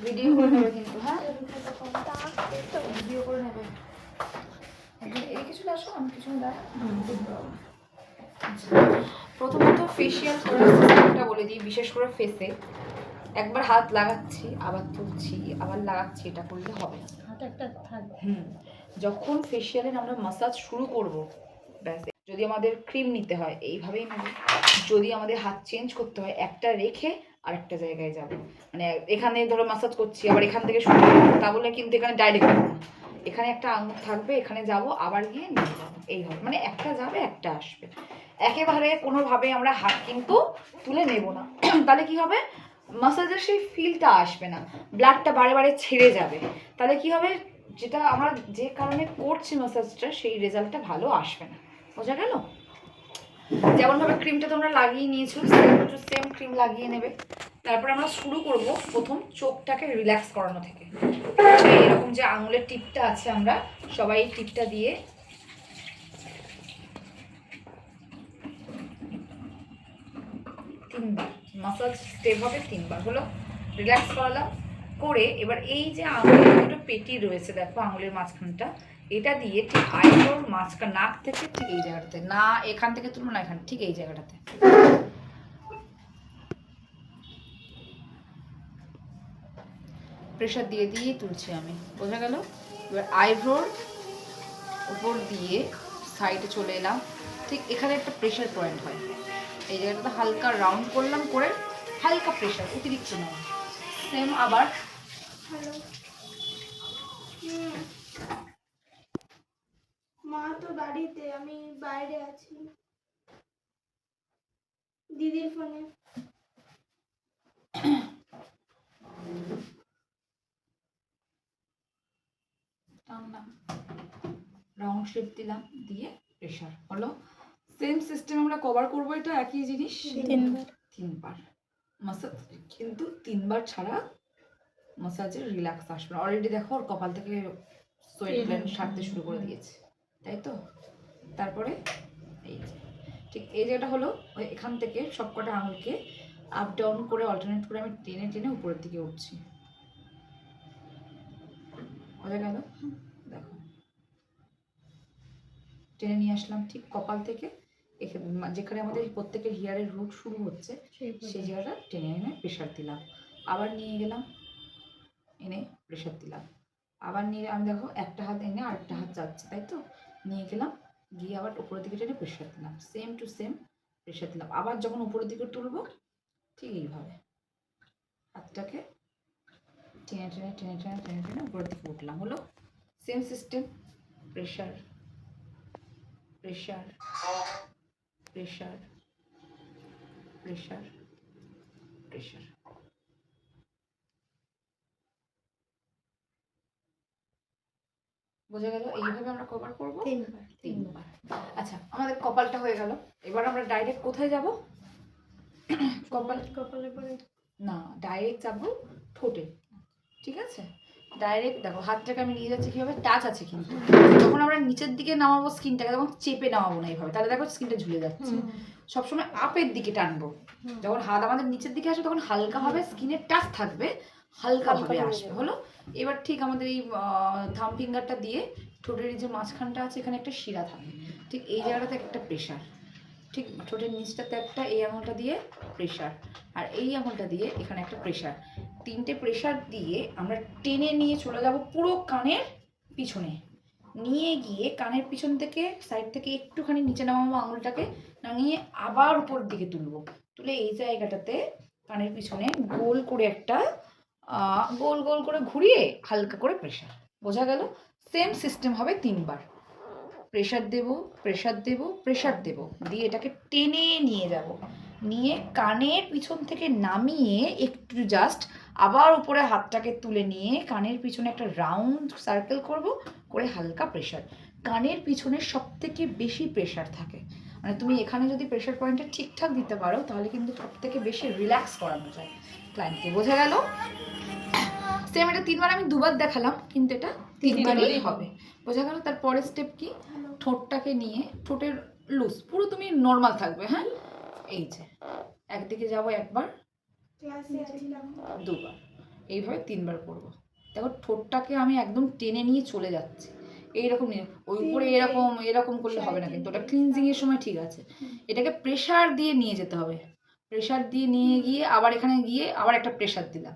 Video করে নেবে কিন্তু, হ্যাঁ ভিডিও করে নেবে। এই কিছু আসো, আমি কিছু প্রথমত ফেসিয়াল করার সিস্টেমটা বলে দিই। বিশেষ করে ফেসে একবার হাত লাগাচ্ছি, আবার তুলছি, আবার লাগাচ্ছি, এটা করলে হবে না। যখন ফেসিয়ালের আমরা মাসাজ শুরু করব, ব্যাস, যদি আমাদের ক্রিম নিতে হয় এইভাবেই নেব, যদি আমাদের হাত চেঞ্জ করতে হয় একটা রেখে আরেকটা জায়গায় যাব, মানে এখানে ধরো মাসাজ করছি আবার এখান থেকে শুরু করবো, তা বলে কিন্তু এখানে ডাইরেক্ট করবো না, এখানে একটা আঙুল থাকবে, এখানে যাব আবার গিয়ে নিয়ে যাবো, এইভাবে, মানে একটা যাবে একটা আসবে। একেবারে কোনোভাবে আমরা হাত কিন্তু তুলে নেব না, তাহলে কি হবে, মাসাজের সেই ফিলটা আসবে না, ব্লাডটা বারে বারে ছেড়ে যাবে, তাহলে কি হবে, যেটা আমরা যে কারণে করছি মাসাজটা সেই রেজাল্টটা ভালো আসবে না। বোঝা গেল? যেমনভাবে ক্রিমটা তোমরা লাগিয়ে নিয়েছো, সেম ক্রিম লাগিয়ে নেবে। তারপর আমরা শুরু করব প্রথম চোখটাকে রিল্যাক্স করানো থেকে। এরকম যে আঙুলের টিপটা আছে, আমরা সবাই এই টিপটা দিয়ে তিনবার মাসাজ স্টেপ হবে, তিনবার হলো, রিল্যাক্স করালাম করে এবার এই যে আঙুলের দুটো পেটি রয়েছে, দেখো আঙুলের মাঝখানটা, এটা দিয়ে ঠিক আইব্রোর মাঝখান, নাক থেকে ঠিক এই জায়গাটাতে, না এখান থেকে তুলবো না, এখানে ঠিক এই জায়গাটাতে প্রেশার দিয়ে দিয়ে তুলছি আমি। বোঝা গেল? এবার আইব্রোর উপর দিয়ে সাইডে চলে এলাম, ঠিক এখানে একটা প্রেশার পয়েন্ট হয়, এই জায়গাটাতে হালকা রাউন্ড করলাম, করে হালকা প্রেশার, অতিরিক্ত নয়। সেম আবার মা তো বাড়িতে, আমি বাইরে আছি দিদির ফোনে। রাউন্ড শেপ দিলাম, দিয়ে প্রেশার হলো। সেম সিস্টেম আমরা কভার করবো, এটা একই জিনিস তিনবার মাসাজ, কিন্তু তিনবার ছাড়া মাসাজের রিল্যাক্স আসবে। অলরেডি দেখো ওর কপাল থেকে সোয়েট গ্ল্যান্ড ছাড়তে শুরু করে দিয়েছে, তাই তো? তারপরে এই যে ঠিক এই যেটা হলো, ওই এখান থেকে সবকটা আঙুলকে আপ ডাউন করে অল্টারনেট করে আমি টেনে টেনে উপরের দিকে উঠছি। বোঝা গেল? দেখো টেনে নিয়ে আসলাম ঠিক কপাল থেকে, যেখানে আমাদের প্রত্যেকের হেয়ারের রুট শুরু হচ্ছে সেই জায়গাটা টেনে এনে প্রেশার দিলাম, আবার নিয়ে গেলাম, এনে প্রেশার দিলাম, আবার নিয়ে আমি দেখো একটা হাত এনে আরেকটা হাত যাচ্ছে, তাই তো? নিয়ে গেলাম, গিয়ে আবার উপরের দিকে টেনে প্রেশার দিলাম, সেম টু সেম প্রেশার দিলাম। আবার যখন উপরের দিকে তুলবো ঠিক এইভাবে হাতটাকে টেনে টেনে টেনে টেনে টেনে টেনে উপরের দিকে উঠলাম, হলো same system, pressure pressure pressure pressure pressure. বোঝা গেল? এইভাবে আমরা কভার করবো তিনবার। আচ্ছা, আমাদের কপালটা হয়ে গেল, এবার আমরা ডাইরেক্ট কোথায় যাব? কপালে পরে না, ডাইরেক্ট যাবো ঠোঁটে, ঠিক আছে? ডাইরেক্ট দেখো হাতটাকে আমি নিয়ে যাচ্ছি কিভাবে, টাচ আছে কিন্তু যখন আমরা নিচের দিকে নামাবো স্কিনটাকে, তখন চেপে নামাবো না এইভাবে, তাহলে দেখো স্কিনটা ঝুলে যাচ্ছে। সবসময় আপের দিকে টানবো, যখন হাত আমাদের নিচের দিকে আসবে তখন হালকাভাবে স্কিনের টাচ থাকবে, হালকাভাবে আসবে, হলো? এবার ঠিক আমাদের এই থাম ফিঙ্গারটা দিয়ে ঠোঁটের যে মাঝখানটা আছে, এখানে একটা শিরা থাকে, ঠিক এই জায়গাটাতে একটা প্রেশার, ঠিক ঠোঁটের নিচটাতে একটা, এই আঙুলটা দিয়ে প্রেশার, আর এই আঙুলটা দিয়ে এখানে একটা প্রেশার, তিনটে প্রেশার দিয়ে আমরা টেনে নিয়ে চলে যাব পুরো কানের পিছনে, নিয়ে গিয়ে কানের পিছন থেকে সাইড থেকে একটুখানি নিচে নামাবো আঙুলটাকে, নামিয়ে আবার উপর দিকে তুলবো, তুলে এই জায়গাটাতে কানের পিছনে গোল করে একটা গোল গোল করে ঘুরিয়ে হালকা করে প্রেশার। বোঝা গেল? সেম সিস্টেম হবে তিনবার, প্রেশার দেব, প্রেশার দেব, প্রেশার দেব, দিয়ে এটাকে টেনে নিয়ে যাব, নিয়ে কানের পিছন থেকে নামিয়ে একটু জাস্ট আবার উপরে হাতটাকে তুলে নিয়ে কানের পিছনে একটা রাউন্ড সার্কেল করব, করে হালকা প্রেশার। কানের পিছনে সবথেকে বেশি প্রেশার থাকে, মানে তুমি এখানে যদি প্রেশার পয়েন্টটা ঠিকঠাক দিতে পারো তাহলে কিন্তু সবথেকে বেশি রিল্যাক্স করানো যায় ক্লায়েন্টকে। বোঝা গেল? সেম এটা তিনবার, আমি দুবার দেখালাম কিন্তু এটা তিনবারই হবে। বোঝা গেল? তার পরের স্টেপ কি, ঠোঁটটাকে নিয়ে, ঠোঁটের লুজ পুরো তুমি নর্মাল থাকবে, হ্যাঁ, এই যে একদিকে যাব একবার, ক্লাসে আছিলাম। দুবার, এইভাবে 3বার করব। দেখো ঠোঁটটাকে আমি একদম টেনে নিয়ে চলে যাচ্ছি, এইরকম নিয়ে ওই উপরে এরকম এরকম করলে হবে না, কিন্তু ওটা ক্লিনজিং এর সময় ঠিক আছে। এটাকে প্রেসার দিয়ে নিয়ে যেতে হবে, প্রেসার দিয়ে নিয়ে গিয়ে আবার এখানে গিয়ে আবার একটা প্রেসার দিলাম,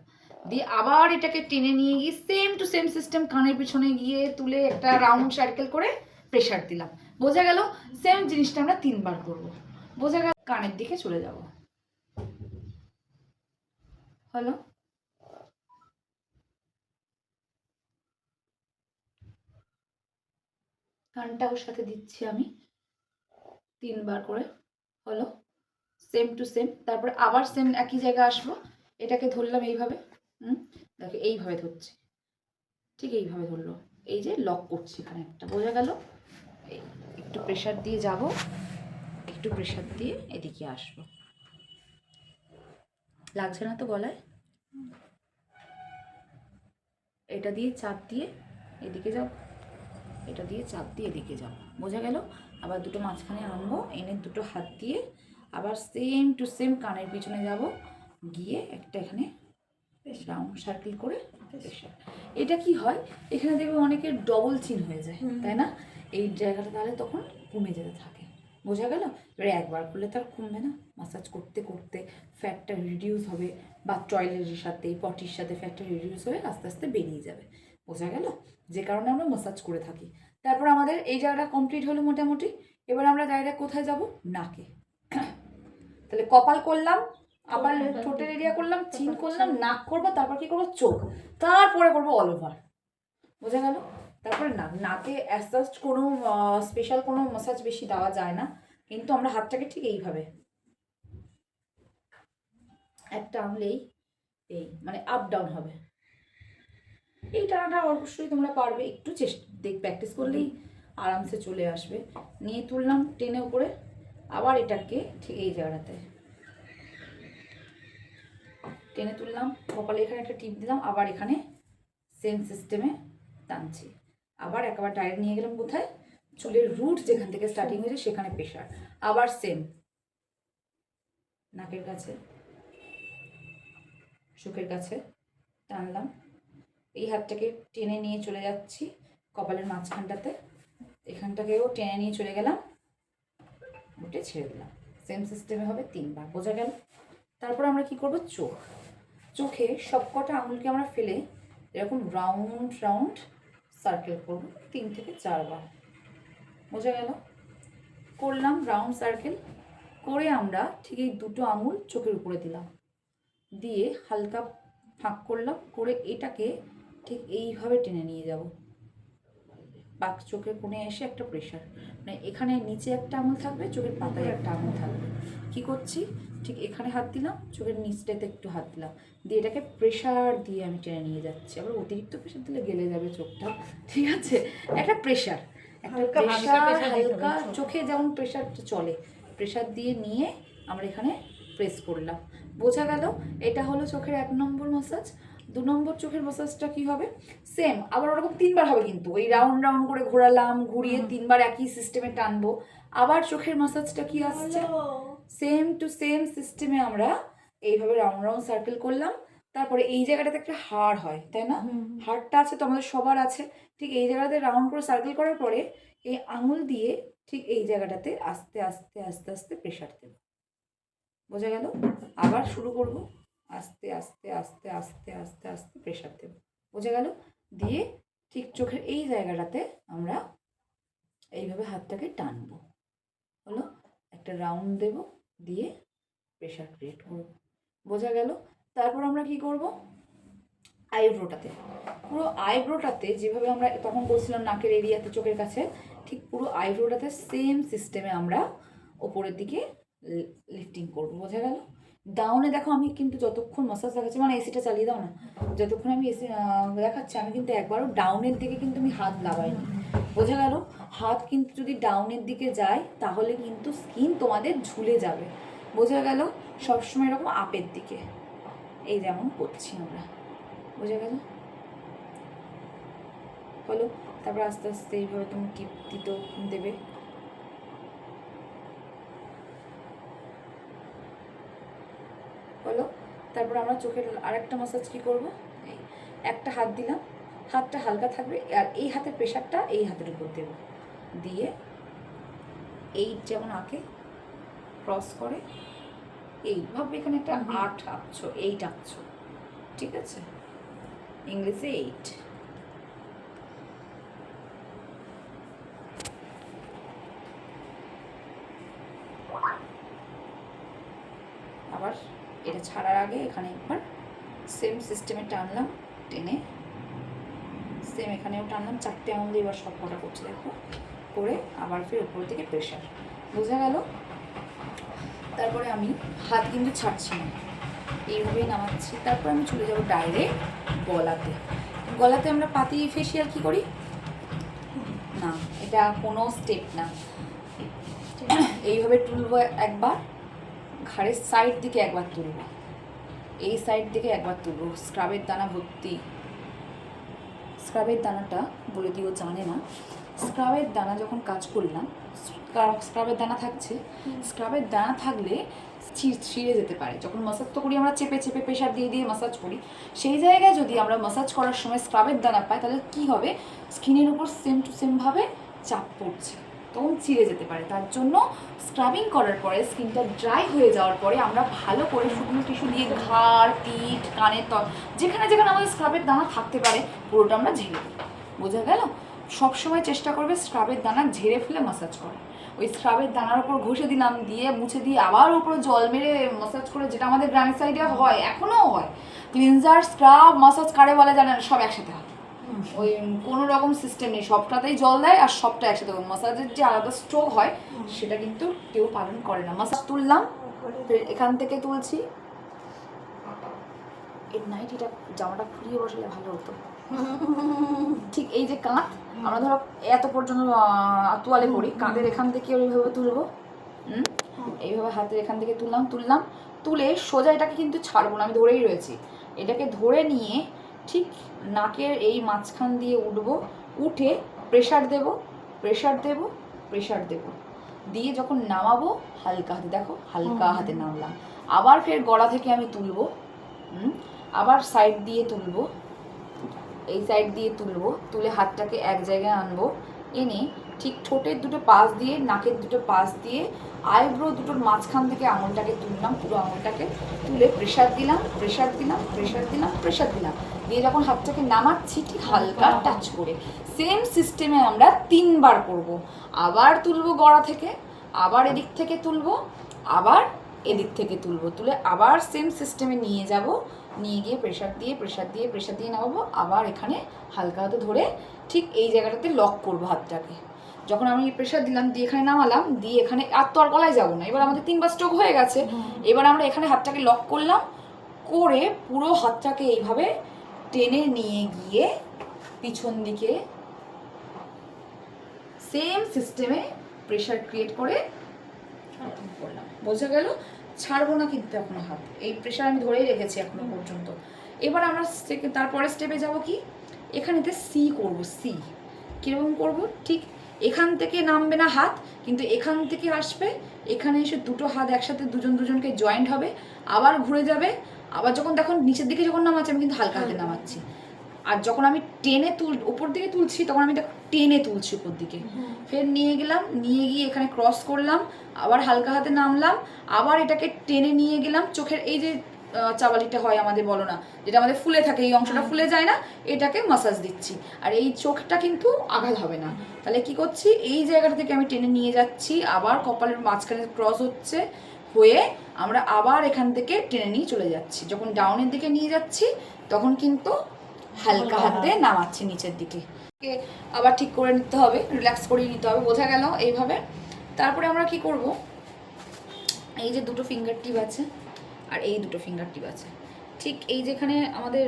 দিয়ে আবার এটাকে টেনে নিয়ে গিয়ে সেম টু সেম সিস্টেম কানের পিছনে গিয়ে তুলে একটা রাউন্ড সার্কেল করে প্রেসার দিলাম। বোঝা গেল? সেম জিনিসটা আমরা 3বার করব। বোঝা গেল? কানের দিকে চলে যাব। হলো? কানটা ওর সাথে দিচ্ছি আমি 3বার করে। হলো? Same to same. তারপরে আবার সেম একই জায়গায় আসবো, এটাকে ধরলাম এইভাবে, দেখো এইভাবে ধরছি, ঠিক এইভাবে ধরলো, এই যে লক করছি এখানে একটা। বোঝা গেল? এই একটু প্রেসার দিয়ে যাব, একটু প্রেসার দিয়ে এদিকে আসবো। লাগছে না তো গলায়? এটা দিয়ে চাপ দিয়ে এদিকে যাও, এটা দিয়ে চাপ দিয়ে এদিকে যাও। বোঝা গেল? আবার দুটো মাঝখানে আনবো, এনে দুটো হাত দিয়ে আবার সেম টু সেম কানের পিছনে যাব, গিয়ে একটা এখানে রাউন্ড সার্কেল করে প্রেশার। এটা কি হয়, এখানে দেখবে অনেকের ডবল চিন হয়ে যায়, তাই না? এই জায়গাটা তাহলে তখন কমে যেতে থাকে। বোঝা গেল? এবারে একবার করলে তো আর কমবে না, মাসাজ করতে করতে ফ্যাটটা রিডিউস হবে, বা টয়লেটের সাথে পটির সাথে ফ্যাটটা রিডিউস হয়ে আস্তে আস্তে বেরিয়ে যাবে। বোঝা গেল? যে কারণে আমরা মাসাজ করে থাকি। তারপর আমাদের এই জায়গাটা কমপ্লিট হলো মোটামুটি। এবার আমরা ডাইরেক্ট কোথায় যাব? নাকে। তাহলে কপাল করলাম, আবার ঠোঁটের এরিয়া করলাম, চিন করলাম, নাক করবো, তারপর কি করবো? চোখ, তারপরে করবো অল ওভার। বোঝা গেল? তারপরে নাক, নাকে অ্যাসাস্ট কোনো স্পেশাল কোনো মাসাজ বেশি দেওয়া যায় না, কিন্তু আমরা হাতটাকে ঠিক এইভাবে একটা আনলেই এই মানে আপ ডাউন হবে। এই টানাটা অবশ্যই তোমরা পারবে, একটু প্র্যাকটিস করলেই আরামসে চলে আসবে। নিয়ে তুললাম টেনে উপরে, আবার এটাকে ঠিক এই জায়গাটাতে টেনে তুললাম, কপালে এখানে একটা টিপ দিলাম, আবার এখানে সেম সিস্টেমে টানছি, আবার একবার ডাইরেক্ট নিয়ে গেলাম কোথায়? চুলের রুট যেখান থেকে স্টার্টিং হয়েছে সেখানে প্রেশার, আবার সেম নাকের কাছে, চোখের কাছে টানলাম, এই হাতটাকে টেনে নিয়ে চলে যাচ্ছি কপালের মাঝখানটাতে, এখানটাকেও টেনে নিয়ে চলে গেলাম, উঠে ছেড়ে দিলাম। সেম সিস্টেমে হবে 3বার। বোঝা গেল? তারপর আমরা কি করব? চোখ, চোখে সবকটা আঙুলকে আমরা ফেলে এরকম রাউন্ড রাউন্ড সার্কেল করব 3 থেকে 4বার। বোঝা গেল? করলাম রাউন্ড সার্কেল করে আমরা ঠিক এই দুটো আঙুল চোখের উপরে দিলাম, দিয়ে হালকা ফাঁক করলাম, করে এটাকে ঠিক এইভাবে টেনে নিয়ে যাব, বাক চোখের কোণে এসে একটা প্রেশার, মানে এখানে নিচে একটা আঙুল থাকবে, চোখের পাতায় একটা আঙুল থাকবে। কি করছি? ঠিক এখানে হাত দিলাম, চোখের নিচটাতে একটু হাত দিলাম, দিয়ে এটাকে প্রেশার দিয়ে আমি টেনে নিয়ে যাচ্ছি। আবার অতিরিক্ত প্রেশার দিলে গেলে যাবে চোখটা, ঠিক আছে? একটা প্রেশার, একটা প্রেশার হালকা, চোখে যেমন প্রেশার চলে, প্রেশার দিয়ে নিয়ে আমরা এখানে প্রেস করলাম। বোঝা গেল? এটা হলো চোখের 1 নম্বর মাসাজ। 2 নম্বর চোখের মাসাজটা কি হবে? সেম, আবার ওরকম 3বার হবে, কিন্তু ওই রাউন্ড রাউন্ড করে ঘোরালাম, ঘুরিয়ে 3বার একই সিস্টেমে টানবো। আবার চোখের মাসাজটা কি আসছে? সেম টু সেম সিস্টেমে আমরা এইভাবে রাউন্ড রাউন্ড সার্কেল করলাম। তারপরে এই জায়গাটাতে একটা হাড় হয়, তাই না? হাড়টা আছে তো আমাদের সবার আছে, ঠিক এই জায়গাটাতে রাউন্ড করে সার্কেল করার পরে এই আঙুল দিয়ে ঠিক এই জায়গাটাতে আস্তে আস্তে আস্তে আস্তে প্রেশার দেব। বোঝা গেল? আবার শুরু করব, আস্তে আস্তে আস্তে আস্তে আস্তে আস্তে প্রেশার দেব। বোঝা গেল? দিয়ে ঠিক চোখের এই জায়গাটাতে আমরা এইভাবে হাতটাকে টানবো। হলো? একটা রাউন্ড দেব, দিয়ে প্রেশার ক্রিয়েট করব। বোঝা গেল? তারপর আমরা কি করব? আইব্রোটাতে, পুরো আইব্রোটাতে যেভাবে আমরা তখন বলছিলাম নাকের এরিয়াতে চোখের কাছে, ঠিক পুরো আইব্রোটাতে সেম সিস্টেমে আমরা ওপরের দিকে লিফটিং করবো। বোঝা গেল? ডাউনে দেখো আমি কিন্তু যতক্ষণ মাসাজ দেখাচ্ছি, মানে এসিটা চালিয়ে দাও না, যতক্ষণ আমি এসি দেখাচ্ছি আমি কিন্তু একবারও ডাউনের দিকে কিন্তু আমি হাত লাগাইনি। বোঝা গেল? হাত কিন্তু যদি ডাউনের দিকে যায় তাহলে কিন্তু স্কিন তোমাদের ঝুলে যাবে। বোঝা গেল? সবসময় এরকম আপের দিকে, এই যেমন করছি আমরা। বোঝা গেল? হলো? তারপর আস্তে আস্তে এইভাবে তুমি টিপ দিতেও দেবে। হলো? তারপর তারপর আমরা চোখের আরেকটা মাসাজ কী করবো, এই একটা হাত দিলাম, হাতটা হালকা থাকবে, আর এই হাতের প্রেশারটা এই হাতের উপর দেবো, দিয়ে এই যেমন আঁকে ক্রস করে এইভাবে এখানে একটা 8 আঁকছো, 8 আঁকছো, ঠিক আছে, ইংলিশে 8। আবার এটা ছাড়ার আগে এখানে একবার সেম সিস্টেমে টানলাম, টেনে সেম এখানেও টানলাম, 4টে আঙুল দিয়ে এবার সব কটা করছে দেখো, করে আবার ফের উপর থেকে প্রেশার, বোঝা গেল। তারপরে আমি হাত কিন্তু ছাড়ছি না, এইভাবেই নামাচ্ছি। তারপর আমি চলে যাবো ডাইরেক্ট গলাতে। গলাতে আমরা পাতি ফেসিয়াল কি করি না, এটা কোনো স্টেপ না, এইভাবে তুলবো একবার, ঘাড়ের সাইড দিকে একবার তুলবো, এই সাইড দিকে একবার তুলবো, স্ক্রাবের দানা ভর্তি। স্ক্রাবের দানাটা বলে দিও জানে না, স্ক্রাবের দানা যখন কাজ করলাম, স্ক্রাবের দানা থাকছে, স্ক্রাবের দানা থাকলে ছিঁড়ে যেতে পারে। যখন মাসাজ তো করি আমরা চেপে চেপে প্রেশার দিয়ে দিয়ে মাসাজ করি, সেই জায়গায় যদি আমরা মাসাজ করার সময় স্ক্রাবের দানা পাই, তাহলে কি হবে, স্কিনের উপর সেম টু সেমভাবে চাপ পড়ছে, তখন ছিঁড়ে যেতে পারে। তার জন্য স্ক্রাবিং করার পরে স্কিনটা ড্রাই হয়ে যাওয়ার পরে আমরা ভালো করে শুকনো টিস্যু দিয়ে ঘাড়, পিঠ, কানের যেখানে যেখানে আমাদের স্ক্রাবের দানা থাকতে পারে পুরোটা আমরা ঝেড়ে দিই, বোঝা গেল। সবসময় চেষ্টা করবে স্ক্রাবের দানা ঝেড়ে ফেলে মাসাজ করা। ওই স্ক্রাবের দানার উপর ঘষে দিলাম, দিয়ে মুছে দিয়ে আবার উপরে জল মেরে মাসাজ করে, যেটা আমাদের গ্রামের সাইডে হয়, এখনও হয়, ক্লিনজার, স্ক্রাব, মাসাজ কারে বলে জানেন, সব একসাথে হয়। ওই কোনো রকম সিস্টেম নেই, সবটাতেই জল দেয় আর সবটা একসাথে। মাসাজের যে আলাদা স্ট্রোক হয় সেটা কিন্তু কেউ পালন করে না। মাসাজ তুললাম, এখান থেকে তুলছি, এর নাইট এটা জামাটা খুলিয়ে বসলে ভালো হতো। ঠিক এই যে কাঁধ, আমরা ধরো এত পর্যন্ত তোয়ালে পরি, কাঁধের এখান থেকে ওইভাবে তুলবো, এইভাবে হাতের এখান থেকে তুললাম, তুলে সোজা এটাকে কিন্তু ছাড়বো না, আমি ধরেই রয়েছি। এটাকে ধরে নিয়ে ঠিক নাকের এই মাঝখান দিয়ে উঠবো, উঠে প্রেশার দেব, দিয়ে যখন নামাবো হালকা হাতে, দেখো হালকা হাতে নামলাম, আবার ফের গলা থেকে আমি তুলবো, আবার সাইড দিয়ে তুলবো, এই সাইড দিয়ে তুলে হাতটাকে এক জায়গায় আনবো, এনে ঠিক ঠোঁটের দুটো পাশ দিয়ে, নাকের দুটো পাশ দিয়ে, আইব্রো দুটোর মাঝখান থেকে আঙুলটাকে তুললাম, পুরো আঙুলটাকে তুলে প্রেশার দিলাম, দিয়ে যখন হাতটাকে নামাচ্ছি ঠিক হালকা টাচ করে, সেম সিস্টেমে আমরা 3 বার করব। আবার তুলবো গলা থেকে, আবার এদিক থেকে তুলবো, আবার এদিক থেকে তুলবো, তুলে আবার সেম সিস্টেমে নিয়ে যাব, নিয়ে গিয়ে প্রেশার দিয়ে নামাবো, আবার এখানে হালকা হাতে ধরে ঠিক এই জায়গাটাতে লক করবো হাতটাকে। যখন আমি প্রেশার দিলাম, দিয়ে এখানে নামালাম, দিয়ে এখানে আর তো আর গলায় যাবো না, এবার আমাদের 3 বার স্ট্রোক হয়ে গেছে। এবার আমরা এখানে হাতটাকে লক করলাম, করে পুরো হাতটাকে এইভাবে টেনে নিয়ে গিয়ে পিছন দিকে সেম সিস্টেমে প্রেশার ক্রিয়েট করে করলাম, বোঝা গেল। ছাড়বো না কিন্তু এখনো হাত, এই প্রেশার আমি ধরেই রেখেছি এখনো পর্যন্ত। এবার আমরা তারপরে স্টেপে যাব কি, এখানেতে সি করবো, সি কীরকম করবো, ঠিক এখান থেকে নামবে না হাত, কিন্তু এখান থেকে আসবে, এখানে এসে দুটো হাত একসাথে দুজনকে জয়েন্ট হবে, আবার ঘুরে যাবে, আবার যখন দেখুন নিচের দিকে যখন নামাচ্ছি আমি কিন্তু হালকা হাতে নামাচ্ছি, আর যখন আমি টেনে উপর দিকে তুলছি তখন আমি দেখো টেনে তুলছি উপর দিকে, ফের নিয়ে গেলাম, নিয়ে গিয়ে এখানে ক্রস করলাম, আবার হালকা হাতে নামলাম, আবার এটাকে টেনে নিয়ে গেলাম, চোখের এই যে চাবালিটা হয় আমাদের, বলো না, যেটা আমাদের ফুলে থাকে, এই অংশটা ফুলে যায় না, এটাকে মাসাজ দিচ্ছি, আর এই চোখটা কিন্তু আঘাত হবে না। তাহলে কি করছি, এই জায়গাটা থেকে আমি টেনে নিয়ে যাচ্ছি, আবার কপালের মাঝখানে ক্রস হচ্ছে, হয়ে আমরা আবার এখান থেকে টেনে নিয়ে চলে যাচ্ছি। যখন ডাউনের দিকে নিয়ে যাচ্ছি তখন কিন্তু হালকা হাতে নামাচ্ছি নিচের দিকে, আবার ঠিক করে নিতে হবে, রিল্যাক্স করে নিতে হবে, বোঝা গেল এইভাবে। তারপরে আমরা কি করব, এই যে দুটো ফিঙ্গার টিপ আছে আর এই দুটো ফিঙ্গার টিপ আছে, ঠিক এই যেখানে আমাদের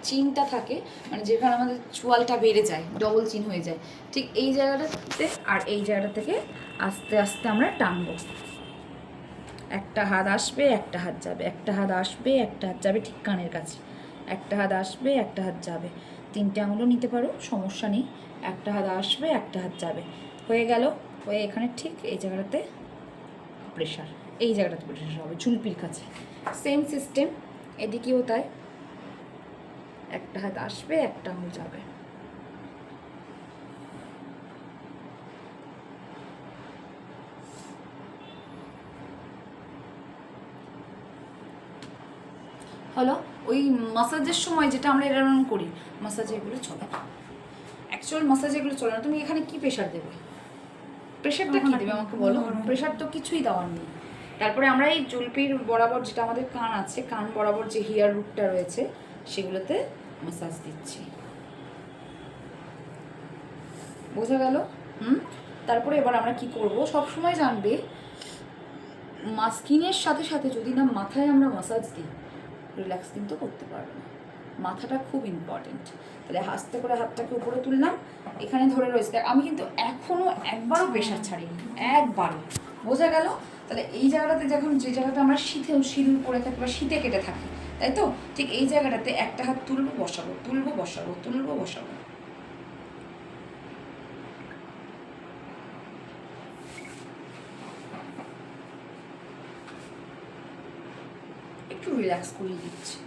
চিনটা থাকে, মানে যেখানে আমাদের চোয়ালটা বেড়ে যায়, ডবল চিন হয়ে যায়, ঠিক এই জায়গাটাতে আর এই জায়গাটা থেকে আস্তে আস্তে আমরা টানবো। একটা হাত আসবে, একটা হাত যাবে, একটা হাত আসবে, একটা হাত যাবে, ঠিক কানের কাছে, একটা হাত আসবে, একটা হাত যাবে, 3টে আঙুলও নিতে পারো, সমস্যা নেই। একটা হাত আসবে, একটা হাত যাবে, হয়ে গেল। হয়ে এখানে ঠিক এই জায়গাটাতে প্রেশার, এই জায়গাটাতে প্রেশার হবে ঝুলপির কাছে, সেম সিস্টেম এদিকেও তাই, একটা হাত আসবে, একটা আঙুল যাবে। হলো ওই মাসাজের সময় যেটা আমরা এরকম করি, মাসাজ এগুলো চলে না, অ্যাকচুয়াল মাসাজ এগুলো চলে না। তুমি এখানে কি প্রেশার দেবে? প্রেশারটা কি দেবে আমাকে বলো? প্রেশার তো কিছুই দেওয়ার নেই। তারপরে আমরা এই জুলপির বরাবর যেটা আমাদের কান আছে, কান বরাবর যে হেয়ার রুটটা রয়েছে সেগুলোতে মাসাজ দিচ্ছি, বোঝা গেল? তারপরে এবার আমরা কি করব, সব সময় জানবে স্কিনের সাথে সাথে যদি না মাথায় আমরা মাসাজ দিই, রিল্যাক্স কিন্তু করতে পারবে না। মাথাটা খুব ইম্পর্টেন্ট। তাহলে আস্তে করে হাতটাকে উপরে তুললাম, এখানে ধরে রয়েছে। আমি কিন্তু এখনো একবারও প্রেশার ছাড়িনি, একবারও, বোঝা গেল? তাহলে এই জায়গাটাতে যখন, যে জায়গাটা আমরা সিঁদুর পরে থাকি বা শীতে কেটে থাকি, তাই তো, ঠিক এই জায়গাটাতে একটা হাত তুলবো বসাবো, তুলবো বসাবো, তুলবো বসাবো। একটু রিল্যাক্স করিয়ে দিচ্ছি।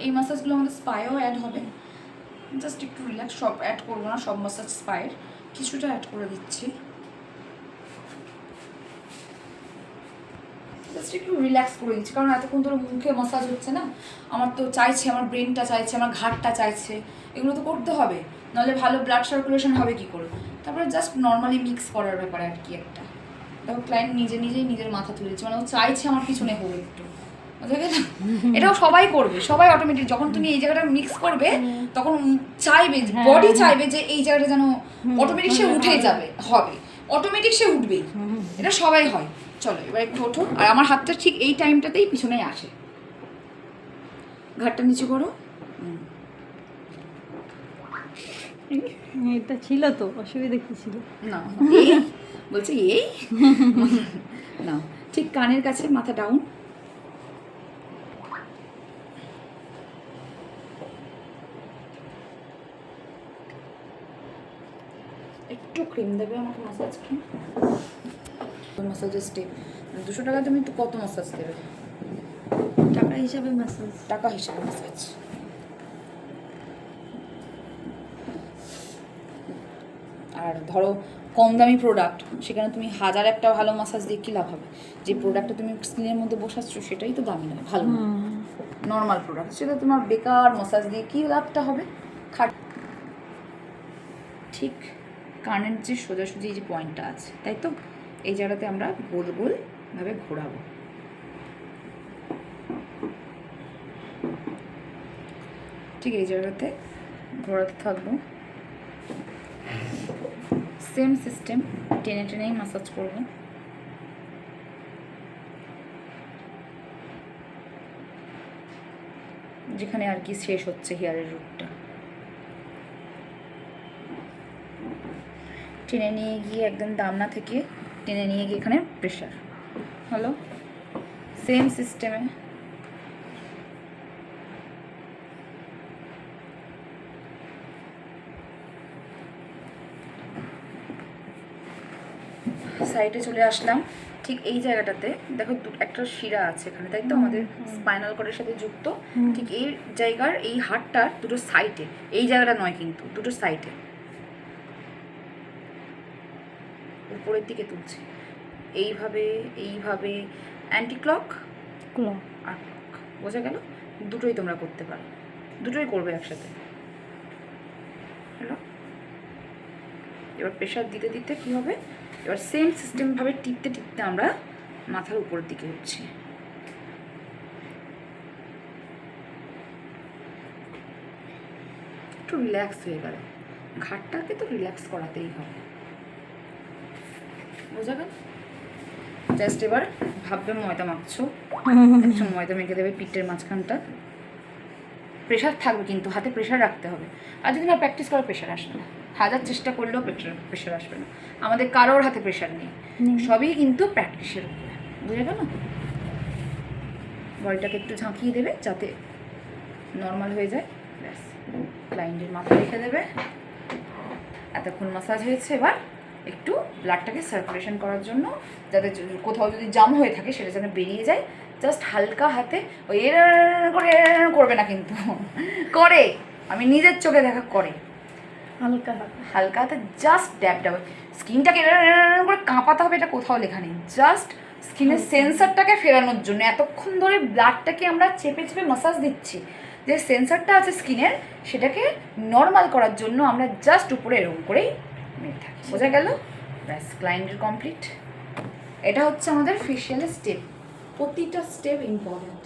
এই মাসাজগুলো আমাদের স্পায়েও অ্যাড হবে, জাস্ট একটু রিল্যাক্স, সব অ্যাড করবো না, সব মাসাজ স্পায়ের কিছুটা অ্যাড করে দিচ্ছি। জাস্ট একটু রিল্যাক্স করে দিচ্ছি, কারণ এতক্ষণ ধরে মুখে মাসাজ হচ্ছে না, আমার তো চাইছে, আমার ব্রেনটা চাইছে, আমার ঘাটটা চাইছে, এগুলো তো করতে হবে, নাহলে ভালো ব্লাড সার্কুলেশন হবে কী করে? তারপরে জাস্ট নর্মালি মিক্স করার ব্যাপারে আর কি একটা। দেখো ক্লায়েন্ট নিজেই নিজের মাথা তুলেছে, মানে ও চাইছে আমার পিছনে হোক একটু, বুঝা গেল? এটাও সবাই করবে, সবাই অটোমেটিক, যখন তুমি এই জায়গাটা মিক্স করবে তখন চাইবে, বডি চাইবে যে এই জায়গাটা যেন অটোমেটিক সে উঠে যাবে, হবে অটোমেটিক, সে উঠবেই, এটা সবাই হয়। চলো এবার একটু ওঠো, আর আমার হাতটা ঠিক এই টাইমটাতেই পিছনে আসে, ঘাটটা নিচু করো। এটা ছিল তো, অসুবিধা কি ছিল? না এই বলছি এই না, ঠিক কানের কাছে, মাথা ডাউন। একটু ক্রিম দেবে আমাকে, মাসাজ ক্রিম, মাসাজের স্টেপ 200 টাকা, তুমি একটু কত মাসাজ দেবে? টাকা হিসাবে মেসেজ। টাকা হিসাবে মাসাজ। আর ধরো কম দামি প্রোডাক্ট, সেখানে তুমি 1000 একটা ভালো মাসাজ দিয়ে কী লাভ হবে? যে প্রোডাক্টটা তুমি স্কিনের মধ্যে বসাচ্ছ সেটাই তো দামি নয়, ভালো নর্মাল প্রোডাক্ট, সেটা তোমার বেকার মাসাজ দিয়ে কী লাভটা হবে? ঠিক কানের যে সোজাসুজি যে পয়েন্টটা আছে, তাই তো, এই জায়গাটাতে আমরা গোল গোলভাবে ঘোরাবো। ঠিক এই জায়গাতে ঘোরাতে থাকবো, সেম সিস্টেম, টেনে টেনেই মাসাজ করব। যেখানে আর কি শেষ হচ্ছে হেয়ারের রুটটা, টেনে নিয়ে গিয়ে একদম দামনা থেকে টেনে নিয়ে গিয়ে এখানে প্রেশার হলো, সেম সিস্টেমে। সাইডে চলে আসলাম, ঠিক এই জায়গাটাতে দেখো একটা শিরা আছে এখানে, তাই তো, আমাদের স্পাইনাল কর্ডের সাথে যুক্ত। ঠিক এই জায়গার, এই হাড়টার দুটো সাইডে, এই জায়গাটা নয় কিন্তু, দুটো সাইডে উপরের দিকে তুলছি, এইভাবে এইভাবে, অ্যান্টি ক্লক আর ক্লক, বোঝা গেল? দুটোই তোমরা করতে পারো, দুটোই করবে একসাথে। হ্যালো, এবার প্রেশার দিতে দিতে কী হবে, এবার সেম সিস্টেমভাবে টিপতে টিপতে আমরা মাথার উপরের দিকে উঠছি। একটু রিল্যাক্স হয়ে গেল, ঘাটটাকে তো রিল্যাক্স করাতেই হবে, বোঝা গেল? জাস্ট এবার ভাববে ময়দা মাখছো, একটু ময়দা মেখে দেবে পিঠের মাঝখানটা। প্রেশার থাকবে কিন্তু, হাতে প্রেশার রাখতে হবে, আর যদি না প্র্যাকটিস করো প্রেশার আসবে না, 1000 চেষ্টা করলেও প্রেশার আসবে না। আমাদের কারোর হাতে প্রেশার নেই, সবই কিন্তু প্র্যাকটিসের উপরে, বুঝে গেল? বডিটাকে একটু ঝাঁকিয়ে দেবে যাতে নর্মাল হয়ে যায়, ব্যাস। ক্লায়েন্টের মাথা রেখে দেবে, এতক্ষণ মাসাজ হয়েছে, এবার একটু ব্লাডটাকে সার্কুলেশন করার জন্য, যাতে কোথাও যদি জাম হয়ে থাকে সেটা যেন বেরিয়ে যায়, জাস্ট হালকা হাতে ওই করে করবে না কিন্তু, করে, আমি নিজের চোখে দেখা করে, হালকা হালকা হালকা হাতে জাস্ট ড্যাব ড্যাব, স্কিনটাকে করে কাঁপাতে হবে এটা কোথাও লেখা নেই, জাস্ট স্কিনের সেন্সারটাকে ফেরানোর জন্য। এতক্ষণ ধরে ব্লাডটাকে আমরা চেপে চেপে মাসাজ দিচ্ছি, যে সেন্সারটা আছে স্কিনের সেটাকে নর্মাল করার জন্য আমরা জাস্ট উপরে এরকম করেই মেরে থাকি। বোঝা গেল? ব্যাস, ক্লায়েন্টের কমপ্লিট। এটা হচ্ছে আমাদের ফেশিয়ালের স্টেপ, প্রতিটা স্টেপ ইম্পর্টেন্ট।